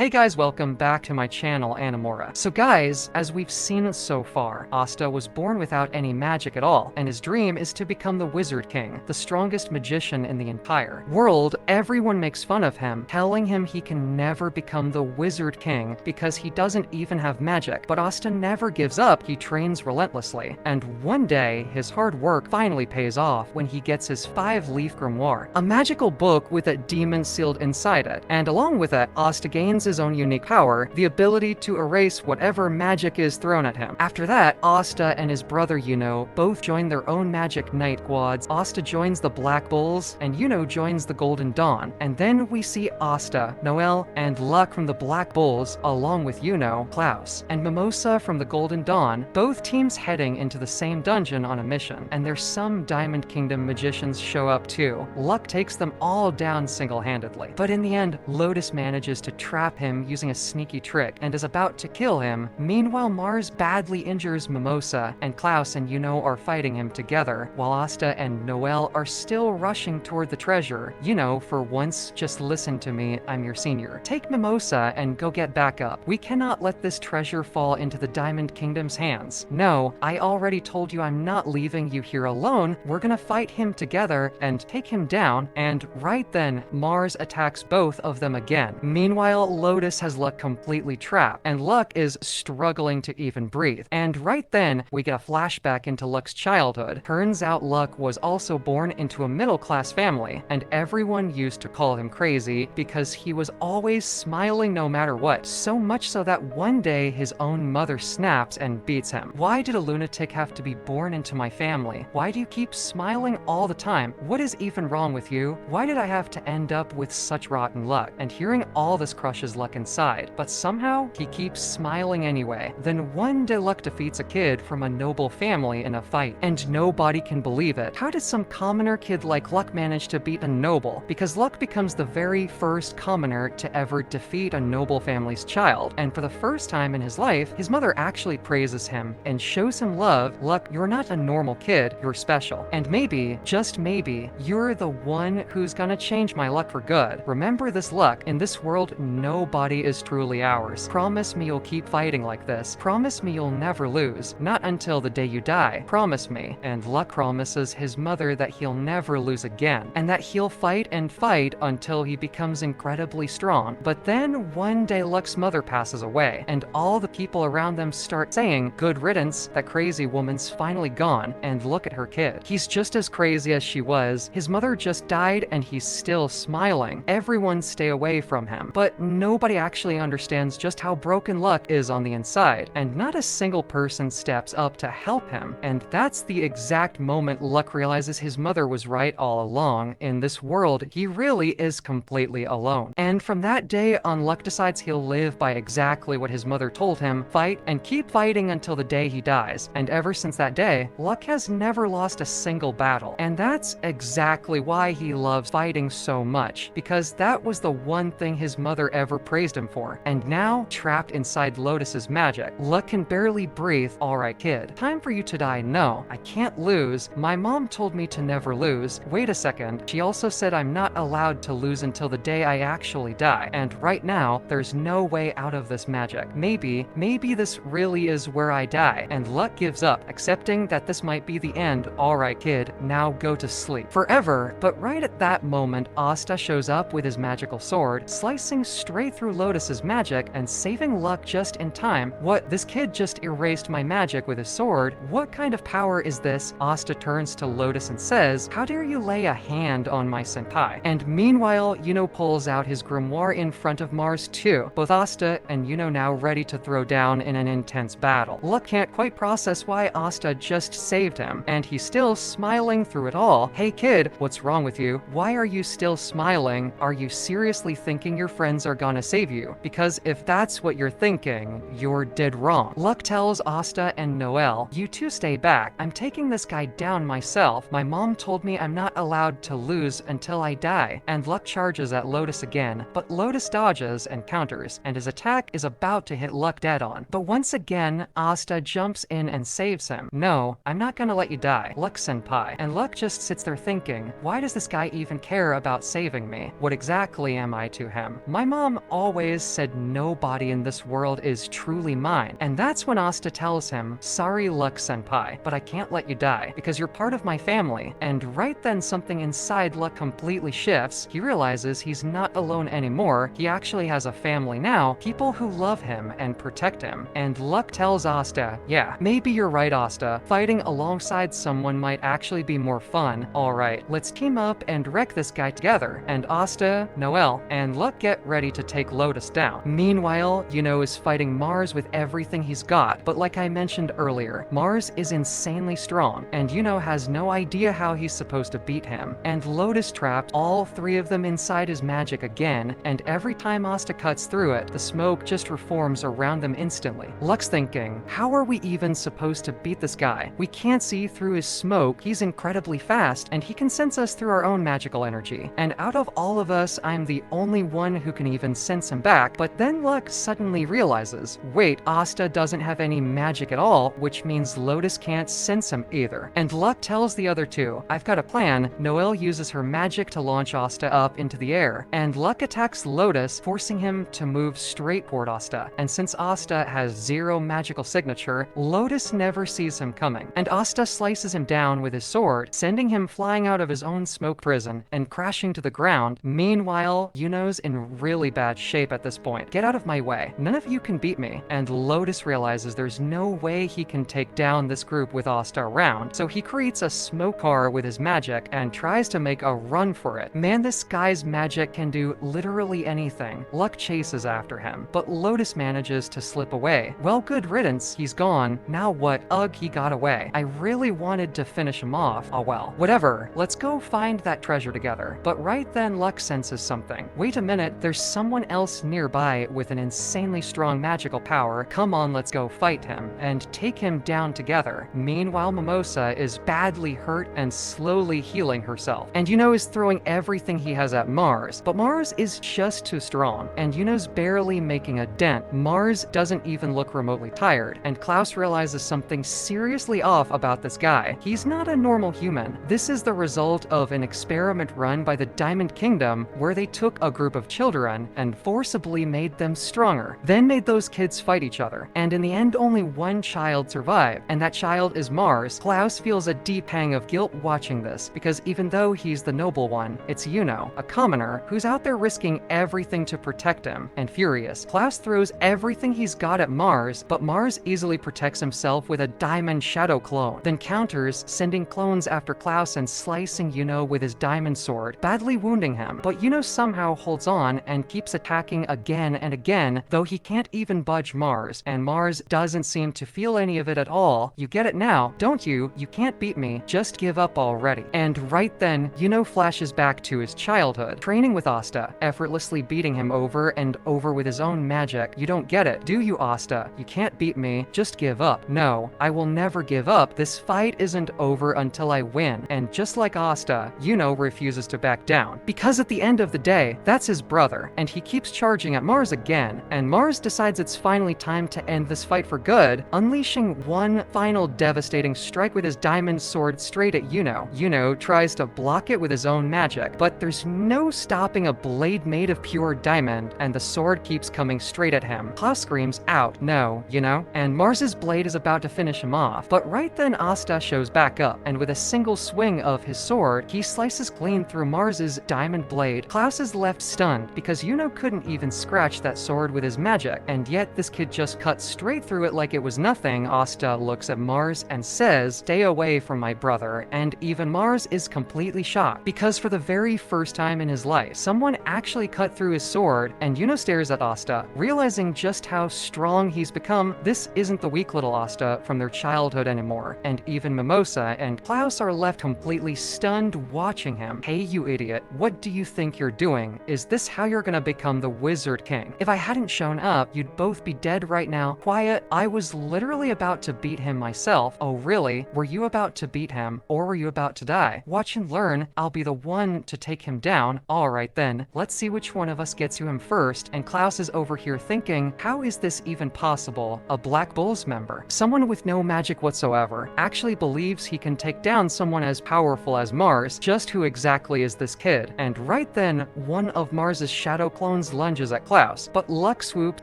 Hey guys, welcome back to my channel, Animora. So guys, as we've seen so far, Asta was born without any magic at all, and his dream is to become the Wizard King, the strongest magician in the entire world. Everyone makes fun of him, telling him he can never become the Wizard King because he doesn't even have magic. But Asta never gives up, he trains relentlessly, and one day, his hard work finally pays off when he gets his Five-Leaf Grimoire, a magical book with a demon sealed inside it, and along with it, Asta gains his own unique power, the ability to erase whatever magic is thrown at him. After that, Asta and his brother Yuno both join their own magic night squads. Asta joins the Black Bulls, and Yuno joins the Golden Dawn. And then we see Asta, Noelle, and Luck from the Black Bulls, along with Yuno, Klaus, and Mimosa from the Golden Dawn, both teams heading into the same dungeon on a mission. And there's some Diamond Kingdom magicians show up too. Luck takes them all down single-handedly. But in the end, Lotus manages to trap him using a sneaky trick and is about to kill him. Meanwhile, Mars badly injures Mimosa, and Klaus and Yuno are fighting him together, while Asta and Noelle are still rushing toward the treasure. Yuno, for once, just listen to me, I'm your senior. Take Mimosa and go get back up. We cannot let this treasure fall into the Diamond Kingdom's hands. No, I already told you I'm not leaving you here alone. We're gonna fight him together and take him down, and right then, Mars attacks both of them again. Meanwhile, Lotus has Luck completely trapped, and Luck is struggling to even breathe. And right then, we get a flashback into Luck's childhood. Turns out Luck was also born into a middle-class family, and everyone used to call him crazy because he was always smiling no matter what, so much so that one day his own mother snaps and beats him. Why did a lunatic have to be born into my family? Why do you keep smiling all the time? What is even wrong with you? Why did I have to end up with such rotten luck? And hearing all this crushes Luck inside, but somehow he keeps smiling anyway. Then one day Luck defeats a kid from a noble family in a fight, and nobody can believe it. How did some commoner kid like Luck manage to beat a noble? Because Luck becomes the very first commoner to ever defeat a noble family's child, and for the first time in his life, his mother actually praises him and shows him love. Luck, you're not a normal kid, you're special. And maybe, just maybe, you're the one who's gonna change my luck for good. Remember this, Luck, in this world, nobody is truly ours. Promise me you'll keep fighting like this. Promise me you'll never lose. Not until the day you die. Promise me. And Luck promises his mother that he'll never lose again, and that he'll fight and fight until he becomes incredibly strong. But then one day Luck's mother passes away, and all the people around them start saying, "Good riddance, that crazy woman's finally gone, and look at her kid. He's just as crazy as she was. His mother just died and he's still smiling. Everyone stay away from him." But nobody actually understands just how broken Luck is on the inside, and not a single person steps up to help him. And that's the exact moment Luck realizes his mother was right all along. In this world, he really is completely alone. And from that day on, Luck decides he'll live by exactly what his mother told him: fight and keep fighting until the day he dies. And ever since that day, Luck has never lost a single battle. And that's exactly why he loves fighting so much, because that was the one thing his mother ever praised him for. And now, trapped inside Lotus's magic, Luck can barely breathe. Alright kid, time for you to die. No, I can't lose. My mom told me to never lose. Wait a second, she also said I'm not allowed to lose until the day I actually die. And right now, there's no way out of this magic. Maybe this really is where I die. And Luck gives up, accepting that this might be the end. Alright kid, now go to sleep. Forever. But right at that moment, Asta shows up with his magical sword, slicing straight through Lotus's magic and saving Luck just in time. What? This kid just erased my magic with his sword? What kind of power is this? Asta turns to Lotus and says, "How dare you lay a hand on my senpai?" And meanwhile, Yuno pulls out his grimoire in front of Mars too. Both Asta and Yuno now ready to throw down in an intense battle. Luck can't quite process why Asta just saved him, and he's still smiling through it all. Hey kid, what's wrong with you? Why are you still smiling? Are you seriously thinking your friends are gonna save you? Because if that's what you're thinking, you're dead wrong. Luck tells Asta and Noelle, "You two stay back. I'm taking this guy down myself. My mom told me I'm not allowed to lose until I die." And Luck charges at Lotus again, but Lotus dodges and counters, and his attack is about to hit Luck dead on. But once again, Asta jumps in and saves him. "No, I'm not gonna let you die, Luck senpai." And Luck just sits there thinking, why does this guy even care about saving me? What exactly am I to him? My mom always said nobody in this world is truly mine. And that's when Asta tells him, sorry Luck Senpai, but I can't let you die, because you're part of my family. And right then something inside Luck completely shifts. He realizes he's not alone anymore. He actually has a family now, people who love him and protect him. And Luck tells Asta, yeah, maybe you're right, Asta. Fighting alongside someone might actually be more fun. Alright, let's team up and wreck this guy together. And Asta, Noelle, and Luck get ready to take Lotus down. Meanwhile, Yuno is fighting Mars with everything he's got, but like I mentioned earlier, Mars is insanely strong, and Yuno has no idea how he's supposed to beat him. And Lotus trapped all three of them inside his magic again, and every time Asta cuts through it, the smoke just reforms around them instantly. Luck's thinking, how are we even supposed to beat this guy? We can't see through his smoke, he's incredibly fast, and he can sense us through our own magical energy. And out of all of us, I'm the only one who can even sense him back. But then Luck suddenly realizes, wait, Asta doesn't have any magic at all, which means Lotus can't sense him either. And Luck tells the other two, I've got a plan. Noelle uses her magic to launch Asta up into the air, and Luck attacks Lotus, forcing him to move straight toward Asta. And since Asta has zero magical signature, Lotus never sees him coming. And Asta slices him down with his sword, sending him flying out of his own smoke prison and crashing to the ground. Meanwhile, Yuno's in really bad shape at this point. Get out of my way. None of you can beat me. And Lotus realizes there's no way he can take down this group with Asta around, so he creates a smoke car with his magic and tries to make a run for it. Man, this guy's magic can do literally anything. Luck chases after him, but Lotus manages to slip away. Well, good riddance, he's gone. Now what? Ugh, he got away. I really wanted to finish him off. Oh well. Whatever, let's go find that treasure together. But right then Luck senses something. Wait a minute, there's someone else nearby with an insanely strong magical power. Come on, let's go fight him and take him down together. Meanwhile, Mimosa is badly hurt and slowly healing herself. And Yuno is throwing everything he has at Mars, but Mars is just too strong, and Yuno's barely making a dent. Mars doesn't even look remotely tired, and Klaus realizes something seriously off about this guy. He's not a normal human. This is the result of an experiment run by the Diamond Kingdom, where they took a group of children and forcibly made them stronger, then made those kids fight each other. And in the end, only one child survived, and that child is Mars. Klaus feels a deep pang of guilt watching this, because even though he's the noble one, it's Yuno, a commoner, who's out there risking everything to protect him. And furious, Klaus throws everything he's got at Mars, but Mars easily protects himself with a diamond shadow clone, then counters, sending clones after Klaus and slicing Yuno with his diamond sword, badly wounding him. But Yuno somehow holds on and keeps attacking again and again, though he can't even budge Mars, and Mars doesn't seem to feel any of it at all. You get it now, don't you? You can't beat me. Just give up already. And right then, Yuno flashes back to his childhood, training with Asta, effortlessly beating him over and over with his own magic. You don't get it, do you, Asta? You can't beat me. Just give up. No, I will never give up. This fight isn't over until I win. And just like Asta, Yuno refuses to back down, because at the end of the day, that's his brother, and he keeps charging at Mars again, and Mars decides it's finally time to end this fight for good, unleashing one final devastating strike with his diamond sword straight at Yuno. Yuno tries to block it with his own magic, but there's no stopping a blade made of pure diamond, and the sword keeps coming straight at him. Klaus screams out, no, Yuno, and Mars's blade is about to finish him off, but right then Asta shows back up, and with a single swing of his sword, he slices clean through Mars's diamond blade. Klaus is left stunned, because Yuno couldn't even scratch that sword with his magic, and yet this kid just cut straight through it like it was nothing. Asta looks at Mars and says, stay away from my brother, and even Mars is completely shocked, because for the very first time in his life, someone actually cut through his sword, and Yuno stares at Asta, realizing just how strong he's become. This isn't the weak little Asta from their childhood anymore, and even Mimosa and Klaus are left completely stunned watching him. Hey, you idiot, what do you think you're doing? Is this how you're gonna become the Wizard King? If I hadn't shown up, you'd both be dead right now. Quiet, I was literally about to beat him myself. Oh really? Were you about to beat him, or were you about to die? Watch and learn, I'll be the one to take him down. Alright then, let's see which one of us gets to him first. And Klaus is over here thinking, how is this even possible? A Black Bulls member, someone with no magic whatsoever, actually believes he can take down someone as powerful as Mars. Just who exactly is this kid? And right then, one of Mars's shadow clones clones lunges at Klaus, but Luck swoops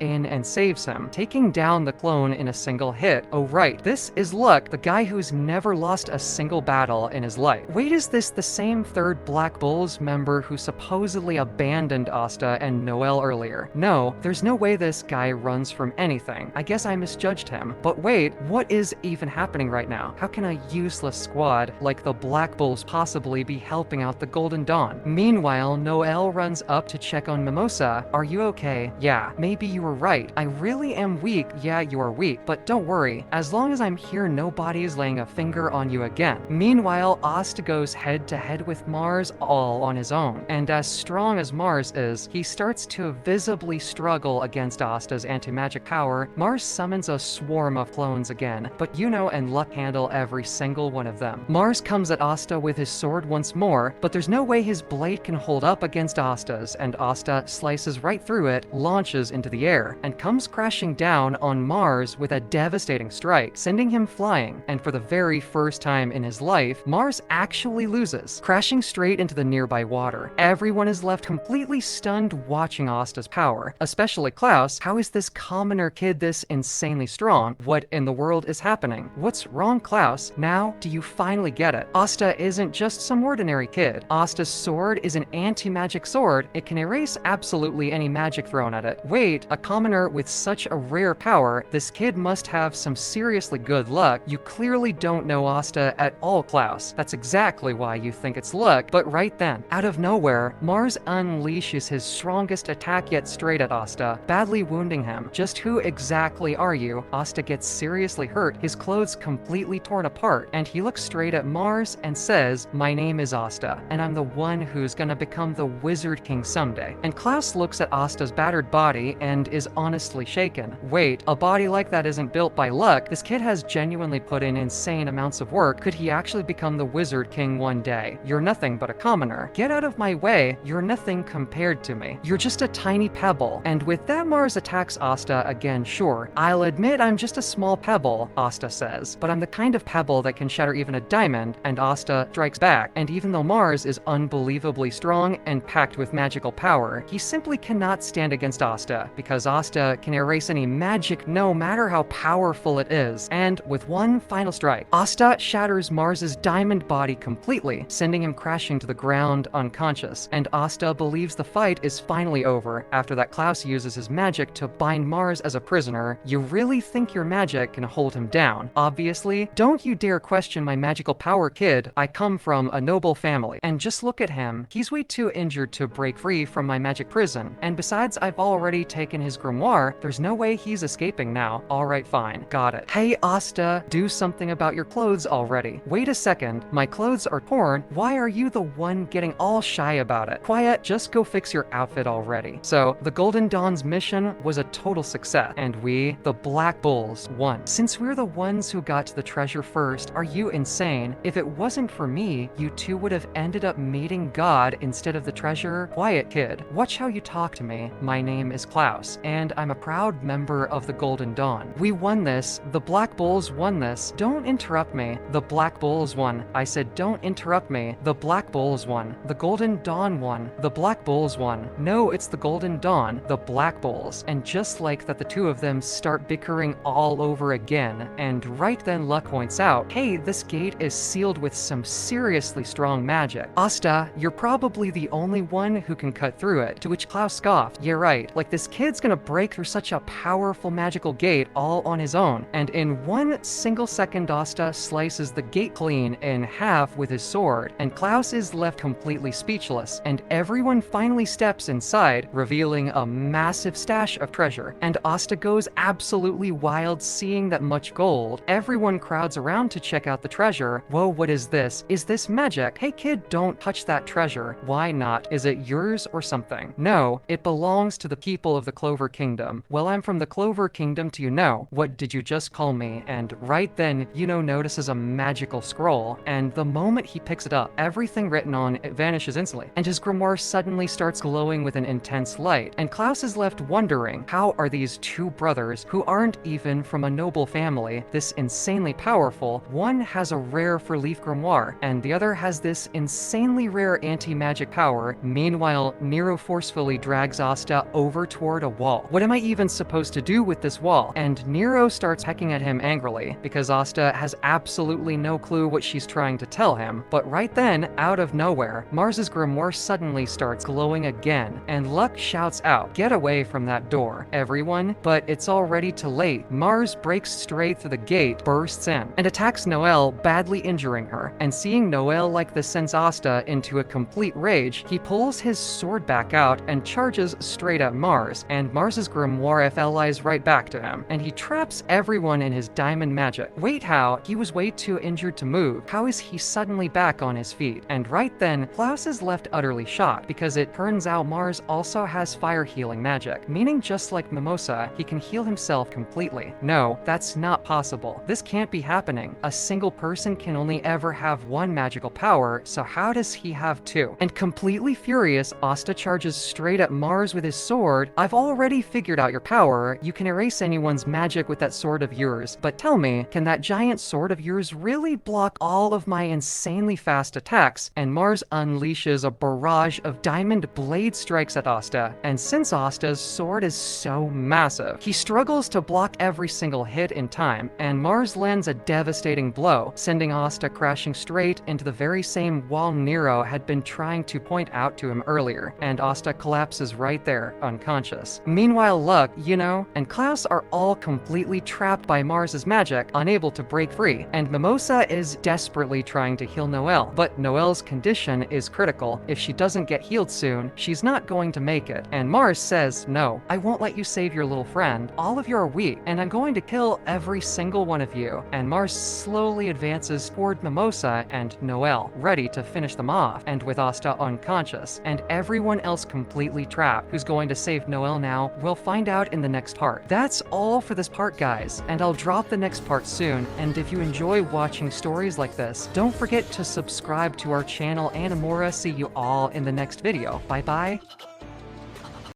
in and saves him, taking down the clone in a single hit. Oh right, this is Luck, the guy who's never lost a single battle in his life. Wait, is this the same third Black Bulls member who supposedly abandoned Asta and Noelle earlier? No, there's no way this guy runs from anything. I guess I misjudged him. But wait, what is even happening right now? How can a useless squad like the Black Bulls possibly be helping out the Golden Dawn? Meanwhile, Noelle runs up to check on Mimosa. Are you okay? Yeah, maybe you were right. I really am weak. Yeah, you are weak. But don't worry. As long as I'm here, nobody is laying a finger on you again. Meanwhile, Asta goes head to head with Mars all on his own. And as strong as Mars is, he starts to visibly struggle against Asta's anti-magic power. Mars summons a swarm of clones again, but Yuno and Luck handle every single one of them. Mars comes at Asta with his sword once more, but there's no way his blade can hold up against Asta's, and Asta slices right through it, launches into the air, and comes crashing down on Mars with a devastating strike, sending him flying. And for the very first time in his life, Mars actually loses, crashing straight into the nearby water. Everyone is left completely stunned watching Asta's power, especially Klaus. How is this commoner kid this insanely strong? What in the world is happening? What's wrong, Klaus? Now do you finally get it? Asta isn't just some ordinary kid. Asta's sword is an anti-magic sword. It can erase absolutely any magic thrown at it. Wait, a commoner with such a rare power? This kid must have some seriously good luck. You clearly don't know Asta at all, Klaus. That's exactly why you think it's luck. But right then, out of nowhere, Mars unleashes his strongest attack yet straight at Asta, badly wounding him. Just who exactly are you? Asta gets seriously hurt, his clothes completely torn apart, and he looks straight at Mars and says, "My name is Asta, and I'm the one who's gonna become the Wizard King someday." And Klaus looks at Asta's battered body and is honestly shaken. Wait, a body like that isn't built by luck. This kid has genuinely put in insane amounts of work. Could he actually become the Wizard King one day? You're nothing but a commoner. Get out of my way. You're nothing compared to me. You're just a tiny pebble. And with that, Mars attacks Asta again. Sure, I'll admit I'm just a small pebble, Asta says, but I'm the kind of pebble that can shatter even a diamond. And Asta strikes back. And even though Mars is unbelievably strong and packed with magical power, he simply cannot stand against Asta, because Asta can erase any magic no matter how powerful it is. And with one final strike, Asta shatters Mars's diamond body completely, sending him crashing to the ground unconscious. And Asta believes the fight is finally over. After that, Klaus uses his magic to bind Mars as a prisoner. You really think your magic can hold him down? Obviously. Don't you dare question my magical power, kid. I come from a noble family. And just look at him. He's way too injured to break free from my magic prison. And besides, I've already taken his grimoire. There's no way he's escaping now. Alright, fine. Got it. Hey, Asta, do something about your clothes already. Wait a second. My clothes are torn. Why are you the one getting all shy about it? Quiet, just go fix your outfit already. So, the Golden Dawn's mission was a total success, and we, the Black Bulls, won. Since we're the ones who got to the treasure first, are you insane? If it wasn't for me, you two would have ended up meeting God instead of the treasure. Quiet, kid. Watch how you talk to me. My name is Klaus, and I'm a proud member of the Golden Dawn. We won this. The Black Bulls won this. Don't interrupt me. The Black Bulls won. I said don't interrupt me. The Black Bulls won. The Golden Dawn won. The Black Bulls won. No, it's the Golden Dawn. The Black Bulls. And just like that, the two of them start bickering all over again. And right then, Luck points out, hey, this gate is sealed with some seriously strong magic. Asta, you're probably the only one who can cut through it. To which Klaus scoffed. Yeah, right. Like this kid's gonna break through such a powerful magical gate all on his own. And in one single second, Asta slices the gate clean in half with his sword. And Klaus is left completely speechless. And everyone finally steps inside, revealing a massive stash of treasure. And Asta goes absolutely wild seeing that much gold. Everyone crowds around to check out the treasure. Whoa, what is this? Is this magic? Hey kid, don't touch that treasure. Why not? Is it yours or something? No, it belongs to the people of the Clover Kingdom. Well, I'm from the Clover Kingdom, do you know? What did you just call me? And right then, Yuno notices a magical scroll, and the moment he picks it up, everything written on it vanishes instantly, and his grimoire suddenly starts glowing with an intense light. And Klaus is left wondering, how are these two brothers, who aren't even from a noble family, this insanely powerful? One has a rare Four-Leaf Grimoire, and the other has this insanely rare anti-magic power. Meanwhile, Nero forcefully forcefully drags Asta over toward a wall. What am I even supposed to do with this wall? And Nero starts pecking at him angrily, because Asta has absolutely no clue what she's trying to tell him. But right then, out of nowhere, Mars's grimoire suddenly starts glowing again, and Luck shouts out, "Get away from that door, everyone!" But it's already too late. Mars breaks straight through the gate, bursts in, and attacks Noelle, badly injuring her. And seeing Noelle like this sends Asta into a complete rage, he pulls his sword back out and charges straight at Mars, and Mars's grimoire FLIs right back to him, and he traps everyone in his diamond magic. Wait, how? He was way too injured to move. How is he suddenly back on his feet? And right then, Klaus is left utterly shocked, because it turns out Mars also has fire healing magic, meaning just like Mimosa, he can heal himself completely. No, that's not possible. This can't be happening. A single person can only ever have one magical power, so how does he have two? And completely furious, Asta charges straight at Mars with his sword. "I've already figured out your power. You can erase anyone's magic with that sword of yours. But tell me, can that giant sword of yours really block all of my insanely fast attacks?" And Mars unleashes a barrage of diamond blade strikes at Asta. And since Asta's sword is so massive, he struggles to block every single hit in time, and Mars lands a devastating blow, sending Asta crashing straight into the very same wall Nero had been trying to point out to him earlier, and Asta collapses right there, unconscious. Meanwhile, Luck, Yuno, and Klaus are all completely trapped by Mars's magic, unable to break free, and Mimosa is desperately trying to heal Noelle, but Noelle's condition is critical. If she doesn't get healed soon, she's not going to make it, and Mars says, "No, I won't let you save your little friend. All of you are weak, and I'm going to kill every single one of you." And Mars slowly advances toward Mimosa and Noelle, ready to finish them off, and with Asta unconscious, and everyone else completely trapped. Who's going to save Noelle now? We'll find out in the next part. That's all for this part, guys, and I'll drop the next part soon, and if you enjoy watching stories like this, don't forget to subscribe to our channel Animora. See you all in the next video. Bye bye.